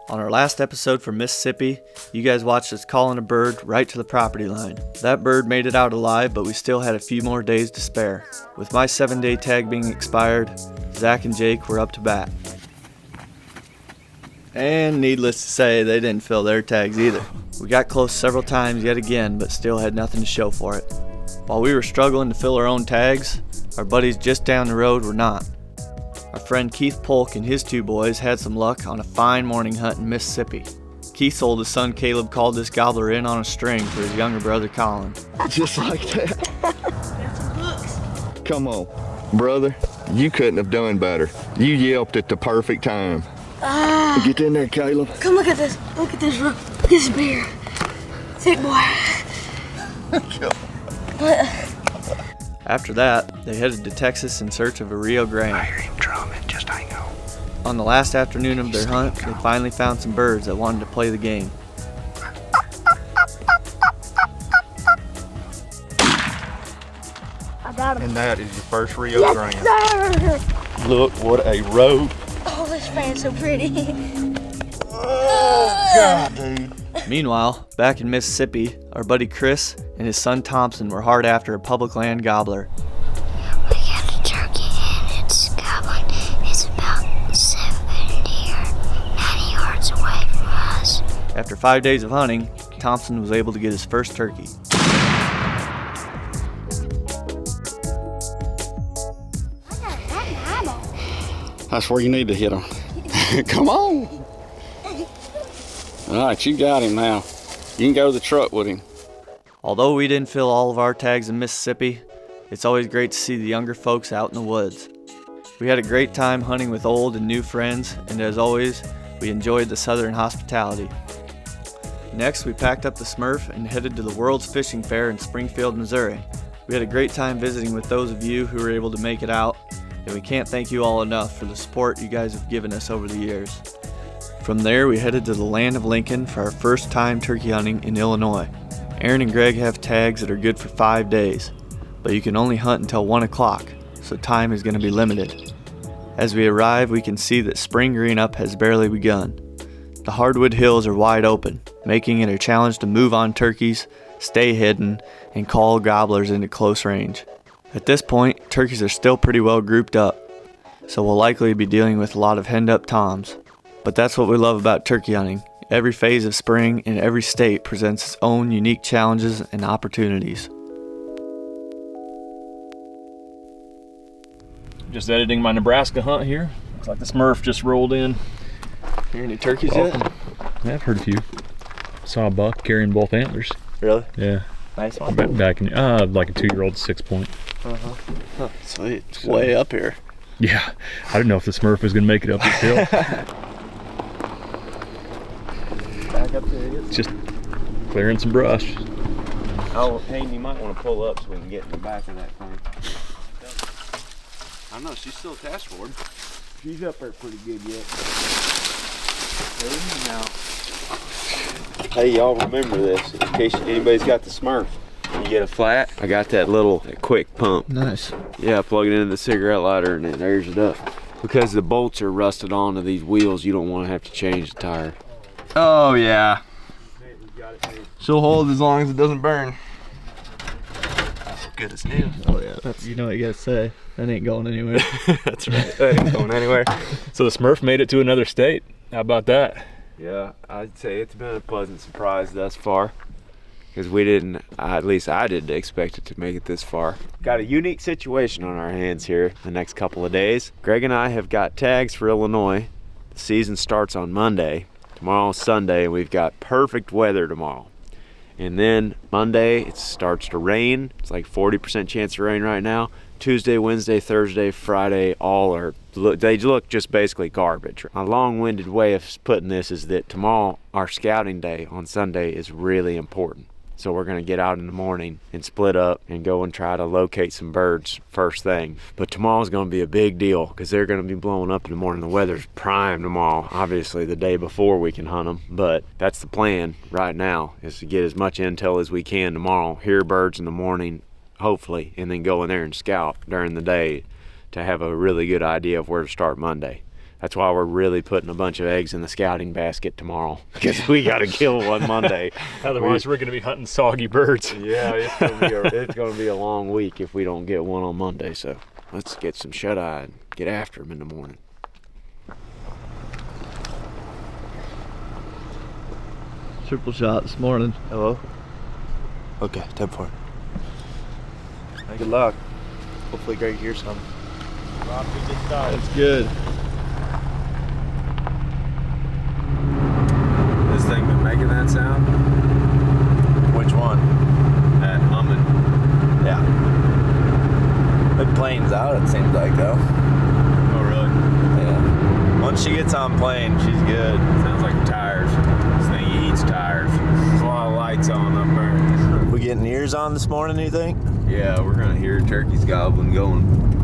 On our last episode from Mississippi, you guys watched us calling a bird right to the property line. That bird made it out alive, but we still had a few more days to spare. With my 7-day tag being expired, Zach and Jake were up to bat. And needless to say, they didn't fill their tags either. We got close several times yet again, but still had nothing to show for it. While we were struggling to fill our own tags, our buddies just down the road were not. Our friend Keith Polk and his 2 boys had some luck on a fine morning hunt in Mississippi. Keith's oldest son Caleb called this gobbler in on a string for his younger brother Colin. Just like that. Come on, brother. You couldn't have done better. You yelped at the perfect time. Get in there, Caleb. Come look at this. Look at this. Look at this bear. Thick boy. After that, they headed to Texas in search of a Rio Grande. I hear him drumming. Just hang on. On the last afternoon of their hunt, they finally found some birds that wanted to play the game. I got him. And that is your first Rio Grande. Yes, sir. Look what a rope. Oh, this fan's so pretty. Oh, God, dude. Meanwhile, back in Mississippi, our buddy Chris and his son Thompson were hard after a public land gobbler. We got a turkey and it's gobbling. It's about 70 or 90 yards away from us. After 5 days of hunting, Thompson was able to get his first turkey. That's where you need to hit him. Come on. All right, you got him now. You can go to the truck with him. Although we didn't fill all of our tags in Mississippi, it's always great to see the younger folks out in the woods. We had a great time hunting with old and new friends, and as always, we enjoyed the southern hospitality. Next, we packed up the Smurf and headed to the World's Fishing Fair in Springfield, Missouri. We had a great time visiting with those of you who were able to make it out, and we can't thank you all enough for the support you guys have given us over the years. From there, we headed to the land of Lincoln for our first time turkey hunting in Illinois. Aaron and Greg have tags that are good for 5 days, but you can only hunt until 1 o'clock, so time is going to be limited. As we arrive, we can see that spring green-up has barely begun. The hardwood hills are wide open, making it a challenge to move on turkeys, stay hidden, and call gobblers into close range. At this point, turkeys are still pretty well grouped up, so we'll likely be dealing with a lot of henned-up toms. But that's what we love about turkey hunting. Every phase of spring in every state presents its own unique challenges and opportunities. Just editing my Nebraska hunt here. Looks like the Smurf just rolled in. Hear any turkeys yet? Yeah, I've heard a few. Saw a buck carrying both antlers. Really? Yeah. Nice one. Back in like a 2-year-old 6-point. Huh, sweet. It's way up here. Yeah, I didn't know if the Smurf was gonna make it up this hill. Back up there. Just clearing some brush. Oh, Hayden, you might want to pull up so we can get in the back of that thing. I know, she's still attached for him. She's up there pretty good yet. Hey, y'all remember this, in case anybody's got the Smurf. You get a flat, I got that quick pump. Nice. Yeah, plug it into the cigarette lighter and it airs it up. Because the bolts are rusted onto these wheels, you don't want to have to change the tire. Oh, yeah. She'll hold as long as it doesn't burn. Good as new. Oh yeah, that's, you know what you gotta say. That ain't going anywhere. That's right, that ain't going anywhere. So the Smurf made it to another state. How about that? Yeah, I'd say it's been a pleasant surprise thus far. Because we didn't, at least I didn't expect it to make it this far. Got a unique situation on our hands here the next couple of days. Greg and I have got tags for Illinois. The season starts on Monday. Tomorrow's Sunday, and we've got perfect weather tomorrow. And then Monday, it starts to rain. It's like 40% chance of rain right now. Tuesday, Wednesday, Thursday, Friday, they look just basically garbage. A long-winded way of putting this is that tomorrow, our scouting day on Sunday, is really important. So we're gonna get out in the morning and split up and go and try to locate some birds first thing. But tomorrow's gonna be a big deal because they're gonna be blowing up in the morning. The weather's prime tomorrow. Obviously the day before we can hunt them, but that's the plan right now, is to get as much intel as we can tomorrow, hear birds in the morning, hopefully, and then go in there and scout during the day to have a really good idea of where to start Monday. That's why we're really putting a bunch of eggs in the scouting basket tomorrow, because we got to kill one Monday. Otherwise, we're going to be hunting soggy birds. Yeah, it's going to be a long week if we don't get one on Monday. So let's get some shut-eye and get after them in the morning. Triple shot this morning. Hello? Okay, 10-4. Good luck. Hopefully Greg hears something. That's good. This thing been making that sound? Which one? That humming. Yeah. The plane's out, it seems like, though. Oh, really? Yeah. Once she gets on plane, she's good. Sounds like tires. This thing eats tires. There's a lot of lights on up there. We getting ears on this morning, you think? Yeah, we're gonna hear turkeys gobbling going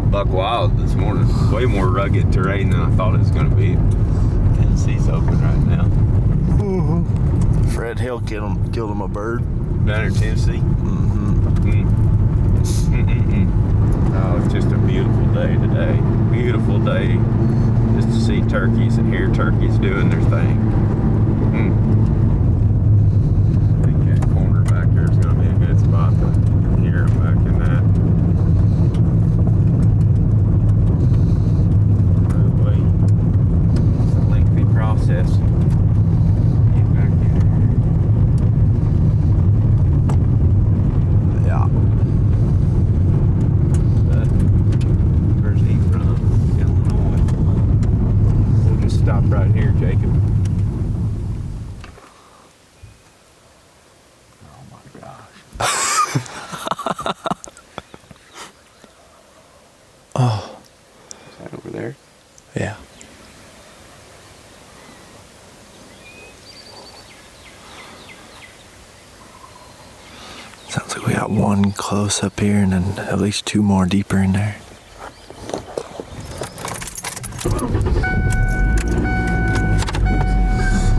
buck wild this morning. Way more rugged terrain than I thought it was gonna be. Tennessee's open right now. Fred Hill killed him a bird. Down in Tennessee? Mm-hmm. Oh, it's just a beautiful day today. Beautiful day just to see turkeys and hear turkeys doing their thing. I think that corner back there is going to be a good spot to hear them back in that. Oh, wait. It's a lengthy process. Get back in. Yeah. But where's he from? Illinois. We'll just stop right here, Jacob. Oh my gosh. Oh. Is that over there? Yeah. Sounds like we got one close up here and then at least two more deeper in there.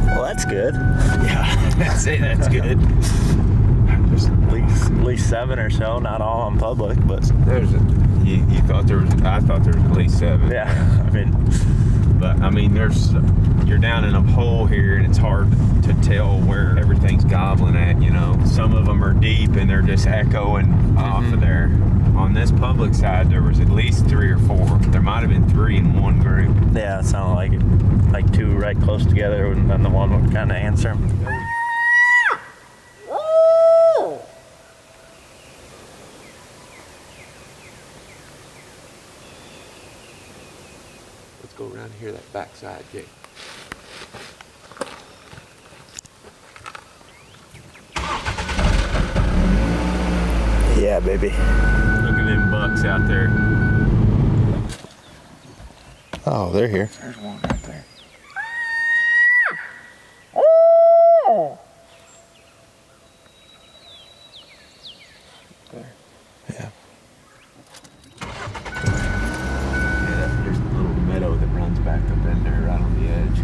Well, that's good. Yeah, I'd say that's good. There's at least 7 or so, not all on public, but You thought there was, I thought there was at least 7. yeah, I mean, But I mean, you're down in a hole here and it's hard to tell where everything's gobbling at, you know. Some of them are deep and they're just echoing off of there. On this public side, there was at least 3 or 4. There might have been 3 in one group. yeah, it sounded like it. Like 2 right close together and then the one would kind of answer. Let's go around here, that backside, Jake. Yeah, baby. Look at them bucks out there. Oh, they're here. There's one right there. There. Yeah. Yeah, there's a little meadow that runs back up in there right on the edge.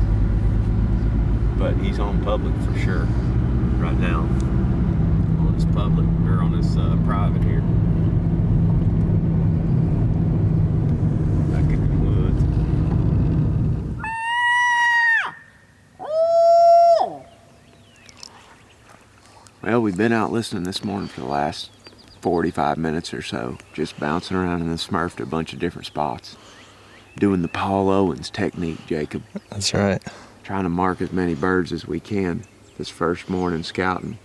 But he's on public for sure right now. On his public, or on his private here. Back in the woods. Well, we've been out listening this morning for the last 45 minutes or so, just bouncing around in the Smurf to a bunch of different spots. Doing the Paul Owens technique, Jacob. That's right. Trying to mark as many birds as we can this first morning scouting.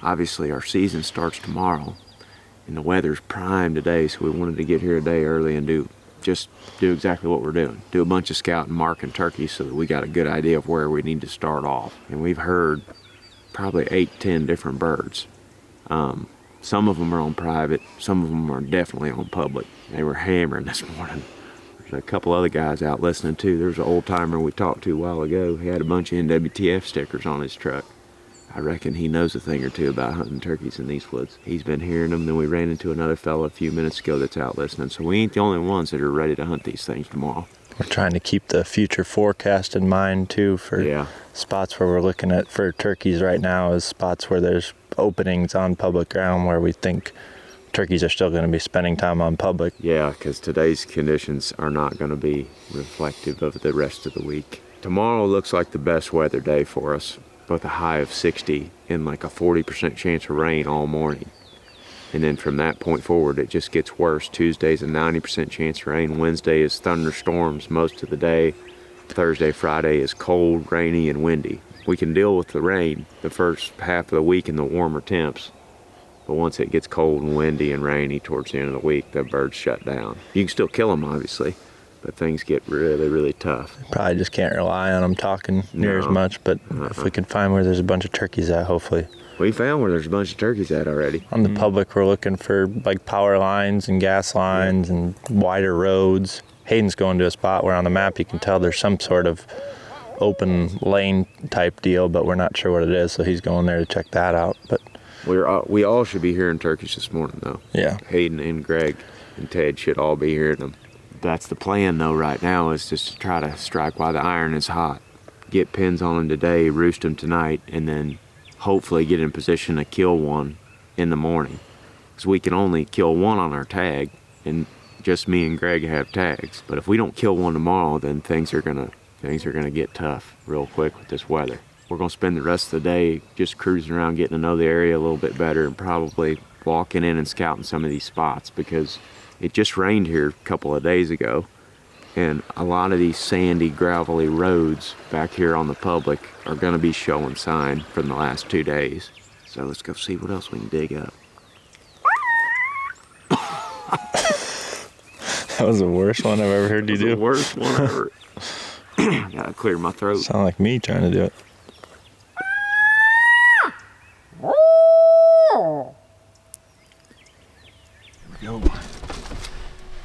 Obviously, our season starts tomorrow, and the weather's prime today, so we wanted to get here a day early and do exactly what we're doing. Do a bunch of scouting, marking turkeys so that we got a good idea of where we need to start off. And we've heard probably 8-10 different birds. Some of them are on private, some of them are definitely on public. They were hammering this morning. There's a couple other guys out listening too. There's an old timer we talked to a while ago. He had a bunch of NWTF stickers on his truck. I reckon he knows a thing or two about hunting turkeys in these woods. He's been hearing them. Then we ran into another fella a few minutes ago that's out listening. So we ain't the only ones that are ready to hunt these things tomorrow. We're trying to keep the future forecast in mind too for spots where we're looking at for turkeys right now is spots where there's openings on public ground where we think turkeys are still going to be spending time on public. Yeah, because today's conditions are not going to be reflective of the rest of the week. Tomorrow looks like the best weather day for us, with a high of 60 and like a 40% chance of rain all morning. And then from that point forward, it just gets worse. Tuesday's a 90% chance of rain. Wednesday is thunderstorms most of the day. Thursday, Friday is cold, rainy, and windy. We can deal with the rain the first half of the week in the warmer temps. But once it gets cold and windy and rainy towards the end of the week, the birds shut down. You can still kill them, obviously, but things get really, really tough. Probably just can't rely on them talking near as much, but if we can find where there's a bunch of turkeys at, hopefully. We found where there's a bunch of turkeys at already. On the public, we're looking for like power lines and gas lines and wider roads. Hayden's going to a spot where on the map you can tell there's some sort of open lane type deal, but we're not sure what it is, so he's going there to check that out. But we all should be hearing turkeys this morning, though. Yeah. Hayden and Greg and Ted should all be hearing them. That's the plan, though, right now, is just to try to strike while the iron is hot. Get pins on them today, roost them tonight, and then hopefully get in position to kill one in the morning. Because we can only kill one on our tag, and just me and Greg have tags. But if we don't kill one tomorrow, then things are gonna get tough real quick with this weather. We're gonna spend the rest of the day just cruising around, getting to know the area a little bit better, and probably walking in and scouting some of these spots, because it just rained here a couple of days ago, and a lot of these sandy, gravelly roads back here on the public are gonna be showing sign from the last 2 days. So let's go see what else we can dig up. that was the worst one I've ever heard you do. The worst one ever. Gotta clear my throat. Sound like me trying to do it. Here we go.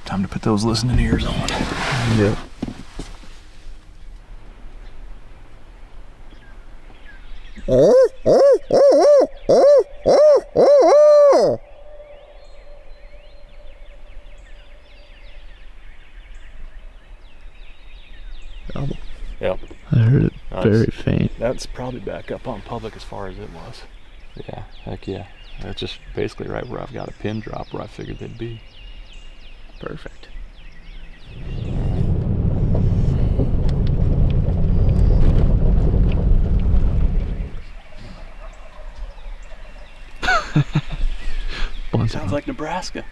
Time to put those listening ears on. Yep. Gobble. Yep. I heard it very faint. That's probably back up on public as far as it was. Yeah, heck yeah. That's just basically right where I've got a pin drop where I figured they'd be. Perfect. Sounds like Nebraska.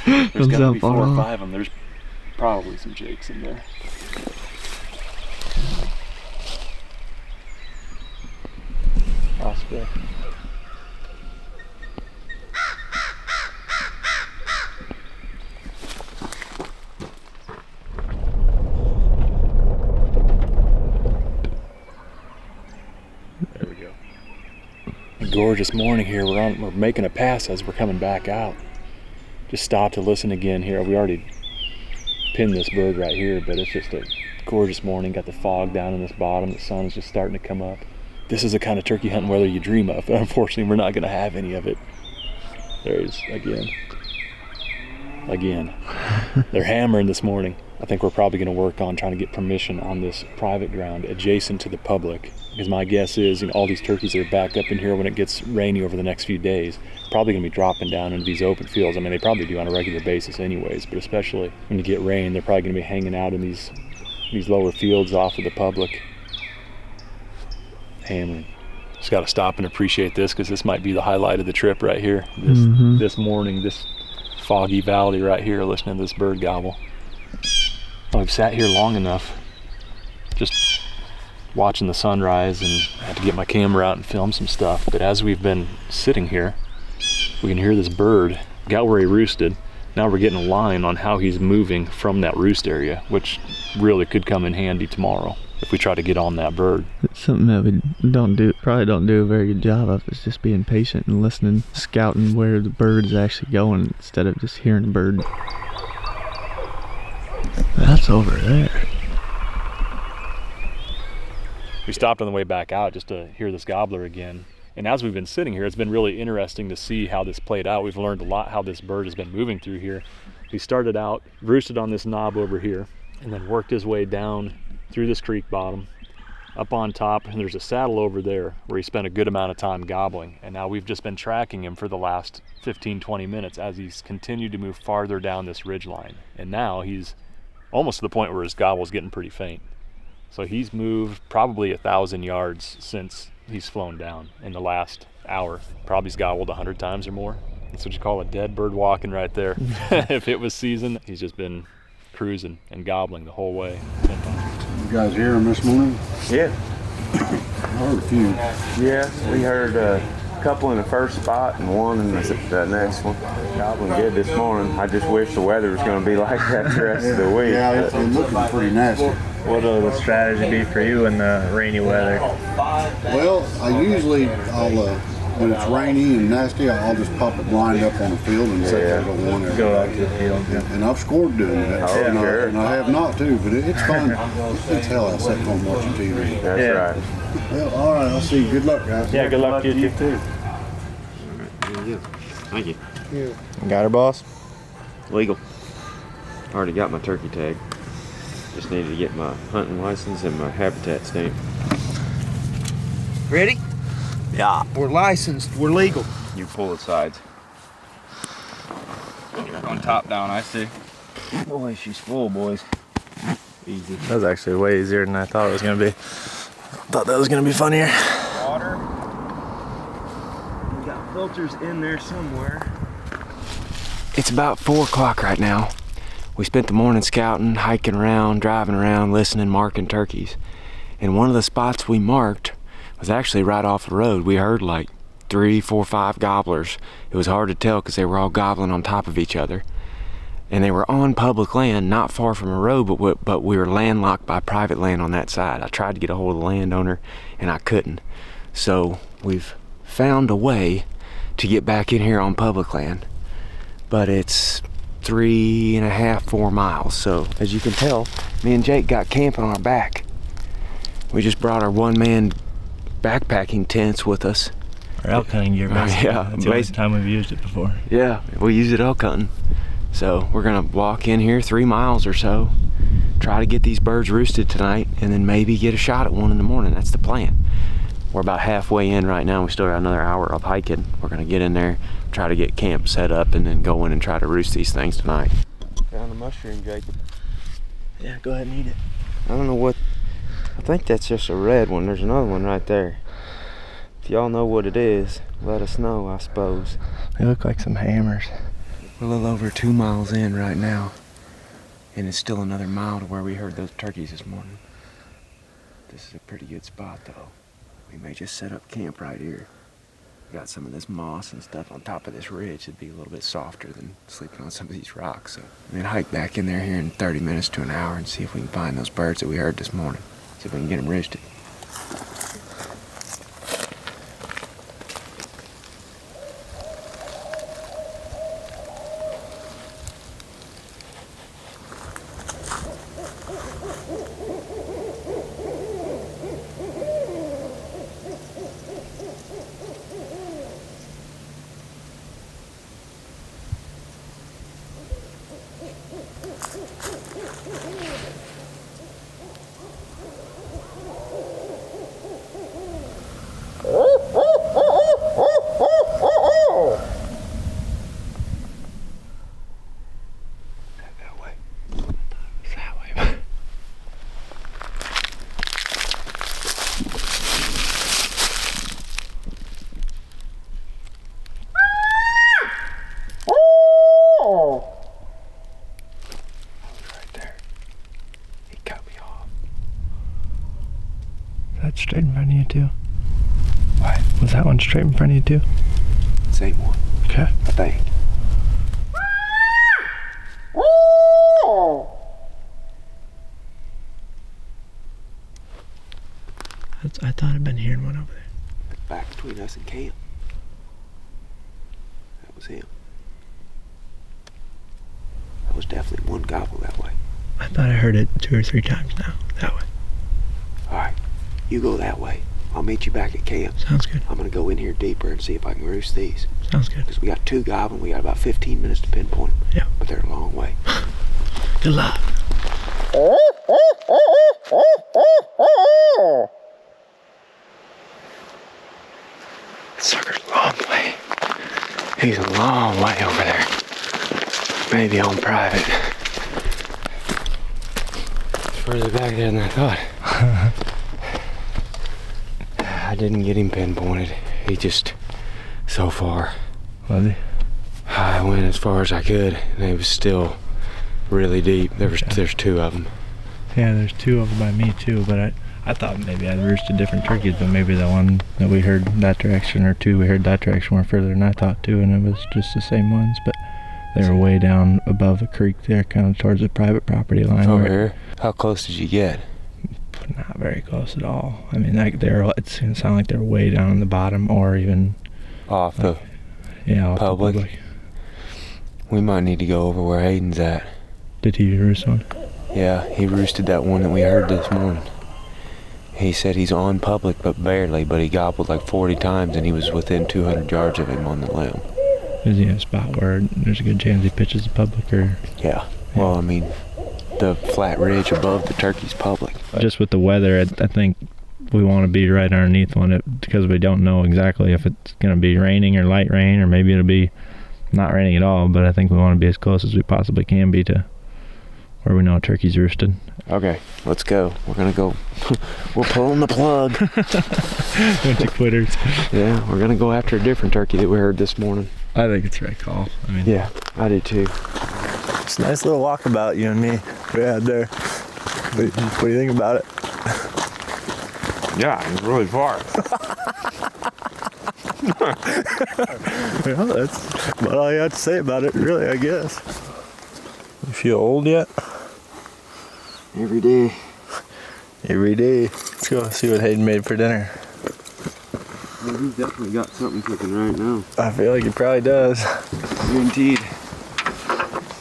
There's got to be 4 or 5 of them. There's probably some jakes in there. Possibly. There we go. A gorgeous morning here. We're making a pass as we're coming back out. Just stopped to listen again here. We already pinned this bird right here, but it's just a gorgeous morning. Got the fog down in this bottom. The sun is just starting to come up. This is the kind of turkey hunting weather you dream of, but unfortunately we're not going to have any of it. There's again. They're hammering this morning. I think we're probably going to work on trying to get permission on this private ground adjacent to the public, because my guess is, all these turkeys that are back up in here when it gets rainy over the next few days, probably going to be dropping down into these open fields. I mean, they probably do on a regular basis anyways, but especially when you get rain, they're probably going to be hanging out in these lower fields off of the public. Hammering. Just got to stop and appreciate this, because this might be the highlight of the trip right here. This morning, this foggy valley right here, listening to this bird gobble. I've sat here long enough just watching the sunrise, and I had to get my camera out and film some stuff. But as we've been sitting here, we can hear this bird. Got where he roosted. Now we're getting a line on how he's moving from that roost area, which really could come in handy tomorrow if we try to get on that bird. It's something that we probably don't do a very good job of, is just being patient and listening, scouting where the bird's actually going instead of just hearing a bird. That's over there. We stopped on the way back out just to hear this gobbler again. And as we've been sitting here, it's been really interesting to see how this played out. We've learned a lot how this bird has been moving through here. He started out, roosted on this knob over here, and then worked his way down through this creek bottom, up on top, and there's a saddle over there where he spent a good amount of time gobbling. And now we've just been tracking him for the last 15-20 minutes as he's continued to move farther down this ridge line. And now he's almost to the point where his gobble's getting pretty faint. So he's moved probably 1,000 yards since he's flown down in the last hour. Probably he's gobbled 100 times or more. That's what you call a dead bird walking right there. If it was season, he's just been cruising and gobbling the whole way. You guys hear him this morning? Yeah. I heard a few. Yeah, we heard a couple in the first spot and one in the next one. Gobbling good this morning. I just wish the weather was going to be like that the rest of the week. Yeah, it's looking pretty nasty. What will the strategy be for you in the rainy weather? Well, I'll when it's rainy and nasty, I'll just pop a blind up on the field and set that on one area. Go out to the field. And I've scored doing that. Oh, and I have not too, but it's fun. It's hell I sit home watching TV. That's right. Well, all right, I'll see you. Good luck, guys. Yeah, good luck to you too. There you go. Thank you. You got her, boss? Legal. Already got my turkey tag. Just needed to get my hunting license and my habitat stamp. Ready? Yeah. We're licensed. We're legal. You pull the sides. On top down, I see. Boy, she's full, boys. Easy. That was actually way easier than I thought it was going to be. Thought that was going to be funnier. Water. We got filters in there somewhere. It's about 4 o'clock right now. We spent the morning scouting, hiking around, driving around, listening, marking turkeys. And one of the spots we marked was actually right off the road. We heard like 3, 4, 5 gobblers. It was hard to tell because they were all gobbling on top of each other. And they were on public land, not far from a road, but we were landlocked by private land on that side. I tried to get a hold of the landowner and I couldn't. So we've found a way to get back in here on public land. But it's 3.5, 4 miles. So as you can tell, me and Jake got camping on our back. We just brought our one-man backpacking tents with us. Or elk hunting gear, basically. Yeah, that's the only time we've used it before. Yeah, we use it elk hunting. So we're gonna walk in here 3 miles or so, try to get these birds roosted tonight, and then maybe get a shot at one in the morning. That's the plan. We're about halfway in right now. We still got another hour of hiking. We're gonna get in there, try to get camp set up, and then go in and try to roost these things tonight. Found a mushroom, Jacob. Yeah, go ahead and eat it. I don't know what, I think that's just a red one. There's another one right there. If y'all know what it is, let us know, I suppose. They look like some hammers. We're a little over 2 miles in right now, and it's still another mile to where we heard those turkeys this morning. This is a pretty good spot though. We may just set up camp right here. We got some of this moss and stuff on top of this ridge. It'd be a little bit softer than sleeping on some of these rocks. So and then hike back in there here in 30 minutes to an hour and see if we can find those birds that we heard this morning. See if we can get them roosted. Straight in front of you too? What? Was that one straight in front of you too? Same one. Okay. I think. I thought I'd been hearing one over there. Back between us and camp. That was him. That was definitely one gobble that way. I thought I heard it 2 or 3 times now, that way. All right, you go that way. I'll meet you back at camp. Sounds good. I'm gonna go in here deeper and see if I can roost these. Sounds good. Because we got 2 gobbling, we got about 15 minutes to pinpoint them. Yeah. But they're a long way. Good luck. He's a long way over there. Maybe on private. It's further back there than I thought. I didn't get him pinpointed. He just so far. Was he? I went as far as I could, and it was still really deep. There's two of them. Yeah, there's two over by me too, but I thought maybe I'd roosted different turkeys, but maybe the one that we heard that direction, or two we heard that direction, were further than I thought too, and it was just the same ones, but they were way down above the creek there, kind of towards the private property line. Over here? How close did you get? Not very close at all. I mean, it sounded like they were way down on the bottom, or even off the off public. the public. We might need to go over where Hayden's at. Did he roost one? Yeah, he roosted that one that we heard this morning. He said he's on public, but barely, but he gobbled like 40 times, and he was within 200 yards of him on the limb. Is he in a spot where there's a good chance he pitches the public, or? Yeah. Well, I mean, the flat ridge above the turkey's public. Just with the weather, I think we want to be right underneath one, because we don't know exactly if it's going to be raining or light rain, or maybe it'll be not raining at all, but I think we want to be as close as we possibly can be to where we know a turkey's roosted. Okay, let's go. We're gonna go. We're pulling the plug. Bunch of quitters. Yeah, we're gonna go after a different turkey that we heard this morning. I think it's the right call. I mean, yeah, I do too. It's a nice little walkabout you and me we had there. What do you think about it? Yeah, it's really far. Well, that's about all you have to say about it, really, I guess. You feel old yet? Every day. Every day. Let's go see what Hayden made for dinner. Well, he's definitely got something cooking right now. I feel like he probably does. Guaranteed.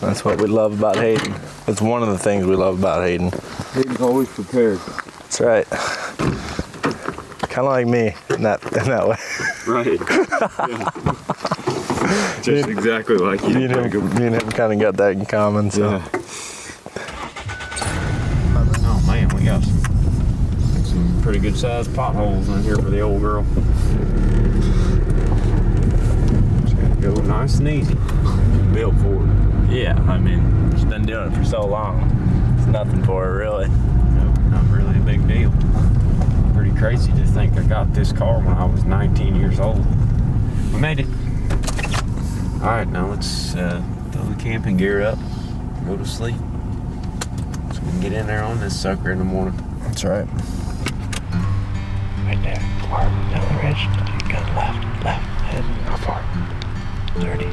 That's what we love about Hayden. It's one of the things we love about Hayden. Hayden's always prepared. That's right. Kind of like me in that way. Right. Yeah. Just exactly like you. Me and him kind of got that in common. So. Yeah. Oh man, we got some pretty good sized potholes in here for the old girl. Just gotta go nice and easy. Built for it. Yeah, I mean, she's been doing it for so long. It's nothing for her, really. Nope, not really a big deal. Pretty crazy to think I got this car when I was 19 years old. We made it. All right, now let's throw the camping gear up, go to sleep, so we can get in there on this sucker in the morning. That's right. Right there, far down the ridge. You got left, head. How far? 30.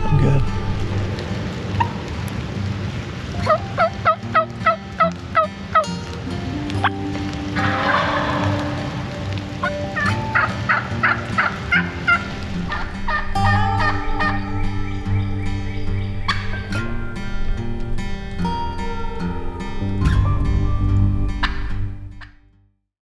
I'm good.